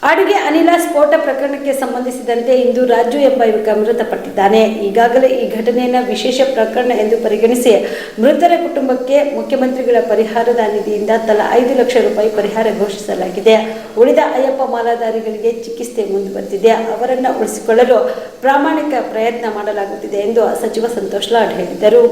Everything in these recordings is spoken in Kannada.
ಅಡುಗೆ ಅನಿಲ ಸ್ಫೋಟ ಪ್ರಕರಣಕ್ಕೆ ಸಂಬಂಧಿಸಿದಂತೆ ಇಂದು ರಾಜು ಎಂಬ ಯುವಕ ಮೃತಪಟ್ಟಿದ್ದಾನೆ. ಈಗಾಗಲೇ ಈ ಘಟನೆಯನ್ನು ವಿಶೇಷ ಪ್ರಕರಣ ಎಂದು ಪರಿಗಣಿಸಿ ಮೃತರ ಕುಟುಂಬಕ್ಕೆ ಮುಖ್ಯಮಂತ್ರಿಗಳ ಪರಿಹಾರದ ನಿಧಿಯಿಂದ ತಲಾ 5 ಲಕ್ಷ ರೂಪಾಯಿ ಪರಿಹಾರ ಘೋಷಿಸಲಾಗಿದೆ. ಉಳಿದ ಅಯ್ಯಪ್ಪ ಮಾಲಾಧಾರಿಗಳಿಗೆ ಚಿಕಿತ್ಸೆ ಮುಂದುವರೆದಿದೆ. ಅವರನ್ನು ಉಳಿಸಿಕೊಳ್ಳಲು ಪ್ರಾಮಾಣಿಕ ಪ್ರಯತ್ನ ಮಾಡಲಾಗುತ್ತಿದೆ ಎಂದು ಸಚಿವ ಸಂತೋಷ್ ಲಾಡ್ ಹೇಳಿದರು.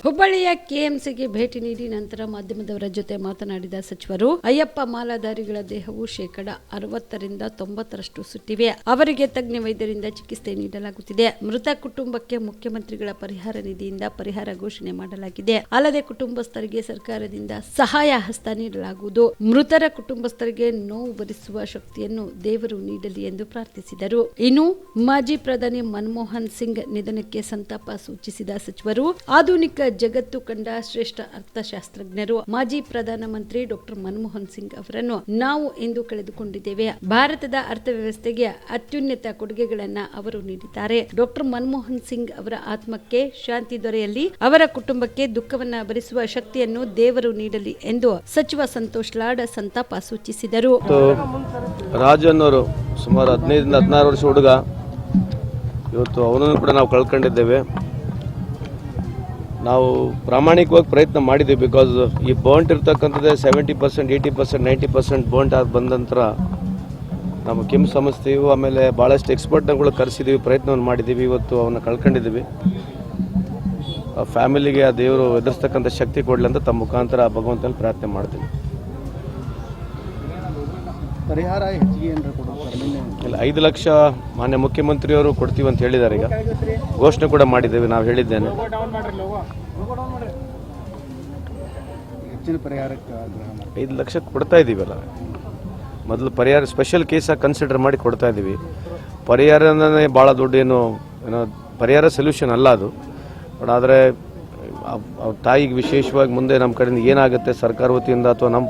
ಹುಬ್ಬಳ್ಳಿಯ ಕೆಎಂಸಿಗೆ ಭೇಟಿ ನೀಡಿ ನಂತರ ಮಾಧ್ಯಮದವರ ಜೊತೆ ಮಾತನಾಡಿದ ಸಚಿವರು, ಅಯ್ಯಪ್ಪ ಮಾಲಾಧಾರಿಗಳ ದೇಹವು 60% 90% ಸುಟ್ಟಿವೆ. ಅವರಿಗೆ ತಜ್ಞ ವೈದ್ಯರಿಂದ ಚಿಕಿತ್ಸೆ ನೀಡಲಾಗುತ್ತಿದೆ. ಮೃತ ಕುಟುಂಬಕ್ಕೆ ಮುಖ್ಯಮಂತ್ರಿಗಳ ಪರಿಹಾರ ನಿಧಿಯಿಂದ ಪರಿಹಾರ ಘೋಷಣೆ ಮಾಡಲಾಗಿದೆ. ಅಲ್ಲದೆ ಕುಟುಂಬಸ್ಥರಿಗೆ ಸರ್ಕಾರದಿಂದ ಸಹಾಯ ಹಸ್ತ ನೀಡಲಾಗುವುದು. ಮೃತರ ಕುಟುಂಬಸ್ಥರಿಗೆ ನೋವು ಭರಿಸುವ ಶಕ್ತಿಯನ್ನು ದೇವರು ನೀಡಲಿ ಎಂದು ಪ್ರಾರ್ಥಿಸಿದರು. ಇನ್ನು ಮಾಜಿ ಪ್ರಧಾನಿ ಮನಮೋಹನ್ ಸಿಂಗ್ ನಿಧನಕ್ಕೆ ಸಂತಾಪ ಸೂಚಿಸಿದ ಸಚಿವರು, ಆಧುನಿಕ ಜಗತ್ತು ಕಂಡ ಶ್ರೇಷ್ಠ ಅರ್ಥಶಾಸ್ತ್ರಜ್ಞರು ಮಾಜಿ ಪ್ರಧಾನಮಂತ್ರಿ ಡಾಕ್ಟರ್ ಮನಮೋಹನ್ ಸಿಂಗ್ ಅವರನ್ನು ನಾವು ಇಂದು ಕಳೆದುಕೊಂಡಿದ್ದೇವೆ. ಭಾರತದ ಅರ್ಥವ್ಯವಸ್ಥೆಗೆ ಅತ್ಯುನ್ನತ ಕೊಡುಗೆಗಳನ್ನು ಅವರು ನೀಡಿದ್ದಾರೆ. ಡಾಕ್ಟರ್ ಮನಮೋಹನ್ ಸಿಂಗ್ ಅವರ ಆತ್ಮಕ್ಕೆ ಶಾಂತಿ ದೊರೆಯಲಿ, ಅವರ ಕುಟುಂಬಕ್ಕೆ ದುಃಖವನ್ನ ಭರಿಸುವ ಶಕ್ತಿಯನ್ನು ದೇವರು ನೀಡಲಿ ಎಂದು ಸಚಿವ ಸಂತೋಷ್ ಲಾಡ್ ಸಂತಾಪ ಸೂಚಿಸಿದರು. ರಾಜನ್ ಅವರು ಸುಮಾರು 15-16 ವರ್ಷ ಹುಡುಗ, ಇವತ್ತು ಅವನನ್ನು ಕೂಡ ನಾವು ಕಳ್ಕೊಂಡಿದ್ದೇವೆ. ನಾವು ಪ್ರಾಮಾಣಿಕವಾಗಿ ಪ್ರಯತ್ನ ಮಾಡಿದ್ದೀವಿ. ಬಿಕಾಸ್ ಈ ಬೋಂಟ್ ಇರ್ತಕ್ಕಂಥದ್ದೇ 70%, 80%, 90% ಬೋಂಟ್ ಬಂದ ನಂತರ ನಮ್ಮ ಕಿಮ್ಸ್ ಸಂಸ್ಥೆಯು ಆಮೇಲೆ ಭಾಳಷ್ಟು ಎಕ್ಸ್ಪರ್ಟ್ಗಳು ಕರೆಸಿದ್ದೀವಿ, ಪ್ರಯತ್ನವನ್ನು ಮಾಡಿದ್ದೀವಿ. ಇವತ್ತು ಅವನ್ನ ಕಳ್ಕೊಂಡಿದ್ದೀವಿ. ಆ ಫ್ಯಾಮಿಲಿಗೆ ಆ ದೇವರು ಎದುರಿಸ್ತಕ್ಕಂಥ ಶಕ್ತಿ ಕೊಡಲಿ ಅಂತ ತಮ್ಮ ಮುಖಾಂತರ ಭಗವಂತನಲ್ಲಿ ಪ್ರಾರ್ಥನೆ ಮಾಡ್ತೀವಿ. ಪರಿಹಾರ ಹೆಚ್ಚಿಗೆ ಇಲ್ಲ, 5 ಲಕ್ಷ ಮಾನ್ಯ ಮುಖ್ಯಮಂತ್ರಿಯವರು ಕೊಡ್ತೀವಿ ಅಂತ ಹೇಳಿದ್ದಾರೆ. ಈಗ ಘೋಷಣೆ ಕೂಡ ಮಾಡಿದ್ದೇವೆ. ನಾವು ಹೇಳಿದ್ದೇನೆ ಹೆಚ್ಚಿನ ಪರಿಹಾರಕ್ಕೆ 5 ಲಕ್ಷ ಕೊಡ್ತಾ ಇದ್ದೀವಲ್ಲ. ಮೊದಲು ಪರಿಹಾರ ಸ್ಪೆಷಲ್ ಕೇಸಾಗಿ ಕನ್ಸಿಡರ್ ಮಾಡಿ ಕೊಡ್ತಾ ಇದ್ದೀವಿ. ಪರಿಹಾರನೇ ಭಾಳ ದೊಡ್ಡ ಏನೋ ಪರಿಹಾರ ಸೊಲ್ಯೂಷನ್ ಅಲ್ಲ ಅದು. ಬಟ್ ಆದರೆ ತಾಯಿಗೆ ವಿಶೇಷವಾಗಿ ಮುಂದೆ ನಮ್ಮ ಕಡೆಯಿಂದ ಏನಾಗುತ್ತೆ ಸರ್ಕಾರ ವತಿಯಿಂದ ಅಥವಾ ನಮ್ಮ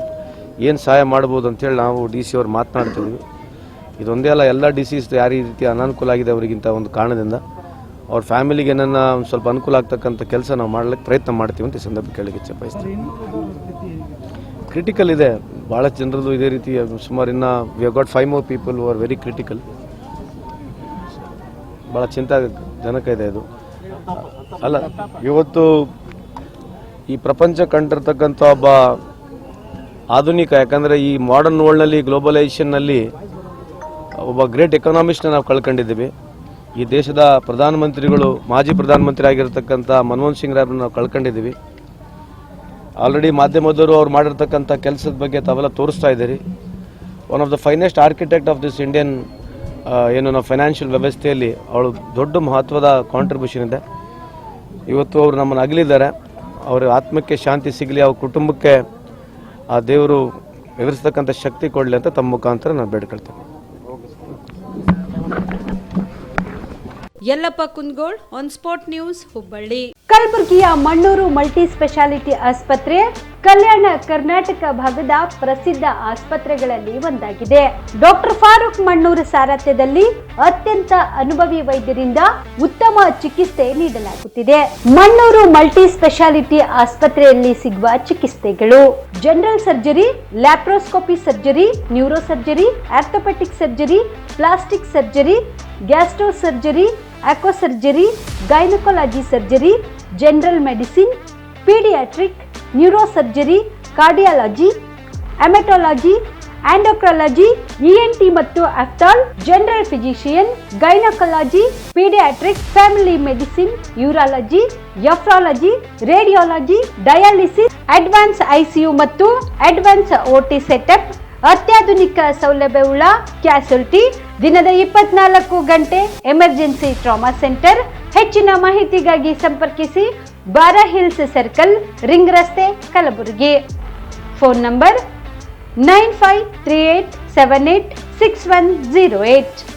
ಏನು ಸಹಾಯ ಮಾಡ್ಬೋದು ಅಂತೇಳಿ ನಾವು DC ಅವ್ರು ಮಾತನಾಡ್ತಿದ್ವಿ. ಇದೊಂದೇ ಅಲ್ಲ, ಎಲ್ಲ DCs ಯಾರು ಈ ರೀತಿ ಅನಾನುಕೂಲ ಆಗಿದೆ ಅವರಿಗಿಂತ ಒಂದು ಕಾರಣದಿಂದ ಅವ್ರ ಫ್ಯಾಮಿಲಿಗೆ ಏನನ್ನ ಒಂದು ಸ್ವಲ್ಪ ಅನುಕೂಲ ಆಗ್ತಕ್ಕಂಥ ಕೆಲಸ ನಾವು ಮಾಡ್ಲಿಕ್ಕೆ ಪ್ರಯತ್ನ ಮಾಡ್ತೀವಿ ಅಂತ ಈ ಸಂದರ್ಭ ಕೇಳಲಿಕ್ಕೆ ಇಚ್ಛೆ ಬಯಸ್ತೀವಿ. ಕ್ರಿಟಿಕಲ್ ಇದೆ, ಭಾಳ ಜನರದ್ದು ಇದೇ ರೀತಿ. ಸುಮಾರು ಇನ್ನು we have got 5 more people who are very critical. ಭಾಳ ಚಿಂತಾಜನಕ ಇದೆ ಇದು. ಅಲ್ಲ, ಇವತ್ತು ಈ ಪ್ರಪಂಚ ಕಂಡಿರ್ತಕ್ಕಂಥ ಒಬ್ಬ ಆಧುನಿಕ, ಯಾಕಂದರೆ ಈ ಮಾಡರ್ನ್ ವರ್ಲ್ಡ್ನಲ್ಲಿ ಗ್ಲೋಬಲೈಸೇಷನ್ನಲ್ಲಿ ಒಬ್ಬ ಗ್ರೇಟ್ ಎಕನಾಮಿಸ್ಟ್ನ ನಾವು ಕಳ್ಕೊಂಡಿದ್ದೀವಿ. ಈ ದೇಶದ ಪ್ರಧಾನಮಂತ್ರಿಗಳು, ಮಾಜಿ ಪ್ರಧಾನಮಂತ್ರಿ ಆಗಿರ್ತಕ್ಕಂಥ ಮನಮೋಹನ್ ಸಿಂಗ್ ರಾವ್ರನ್ನ ನಾವು ಕಳ್ಕೊಂಡಿದ್ದೀವಿ. ಆಲ್ರೆಡಿ ಮಾಧ್ಯಮದವರು ಅವ್ರು ಮಾಡಿರ್ತಕ್ಕಂಥ ಕೆಲಸದ ಬಗ್ಗೆ ತಾವೆಲ್ಲ ತೋರಿಸ್ತಾ ಇದ್ದೀರಿ. One of the finest architect of this Indian ಏನು ನಾವು ಫೈನಾನ್ಷಿಯಲ್ ವ್ಯವಸ್ಥೆಯಲ್ಲಿ ಅವಳು ದೊಡ್ಡ ಮಹತ್ವದ ಕಾಂಟ್ರಿಬ್ಯೂಷನ್ ಇದೆ. ಇವತ್ತು ಅವರು ನಮ್ಮನ್ನು ಅಗಲಿದ್ದಾರೆ. ಅವರ ಆತ್ಮಕ್ಕೆ ಶಾಂತಿ ಸಿಗಲಿ, ಅವ್ರ ಕುಟುಂಬಕ್ಕೆ ಆ ದೇವರು ಎದುರಿಸ್ತಕ್ಕಂಥ ಶಕ್ತಿ ಕೊಡಲಿ ಅಂತ ತಮ್ಮ ಮುಖಾಂತರ ನಾನು ಬೇಡ್ಕೊಳ್ತೇನೆ. Yallappa Kundgol, on spot news, Hubballi. ಕಲಬುರಗಿಯ ಮಣ್ಣೂರು ಮಲ್ಟಿ ಸ್ಪೆಷಾಲಿಟಿ ಆಸ್ಪತ್ರೆ ಕಲ್ಯಾಣ ಕರ್ನಾಟಕ ಭಾಗದ ಪ್ರಸಿದ್ಧ ಆಸ್ಪತ್ರೆಗಳಲ್ಲಿ ಒಂದಾಗಿದೆ. ಡಾಕ್ಟರ್ ಫಾರೂಕ್ ಮಣ್ಣೂರು ಸಾರಥ್ಯದಲ್ಲಿ ಅತ್ಯಂತ ಅನುಭವಿ ವೈದ್ಯರಿಂದ ಉತ್ತಮ ಚಿಕಿತ್ಸೆ ನೀಡಲಾಗುತ್ತಿದೆ. ಮಣ್ಣೂರು ಮಲ್ಟಿ ಸ್ಪೆಷಾಲಿಟಿ ಆಸ್ಪತ್ರೆಯಲ್ಲಿ ಸಿಗುವ ಚಿಕಿತ್ಸೆಗಳು: general surgery, laparoscopy surgery, neuro surgery, orthopaedic surgery, plastic surgery, gastro surgery, aqua surgery, gynaecology surgery, general medicine, paediatric, neuro surgery, cardiology, haematology, endocrinology, ENT ಮತ್ತು ophthal, general physician, gynaecology, paediatric, family medicine, urology, nephrology, radiology, dialysis, advance ICU ಮತ್ತು ಅಡ್ವಾನ್ಸ್ OT ಸೆಟಪ್, ಅತ್ಯಾಧುನಿಕ ಸೌಲಭ್ಯವುಳ್ಳ ಕ್ಯಾಸುಲಿಟಿ, ದಿನದ 24 ಗಂಟೆ ಎಮರ್ಜೆನ್ಸಿ ಟ್ರಾಮಾ ಸೆಂಟರ್. ಹೆಚ್ಚಿನ ಮಾಹಿತಿಗಾಗಿ ಸಂಪರ್ಕಿಸಿ ಬಾರಾ ಹಿಲ್ಸ್ ಸರ್ಕಲ್, ರಿಂಗ್ ರಸ್ತೆ, ಕಲಬುರಗಿ. Phone number 9538786108.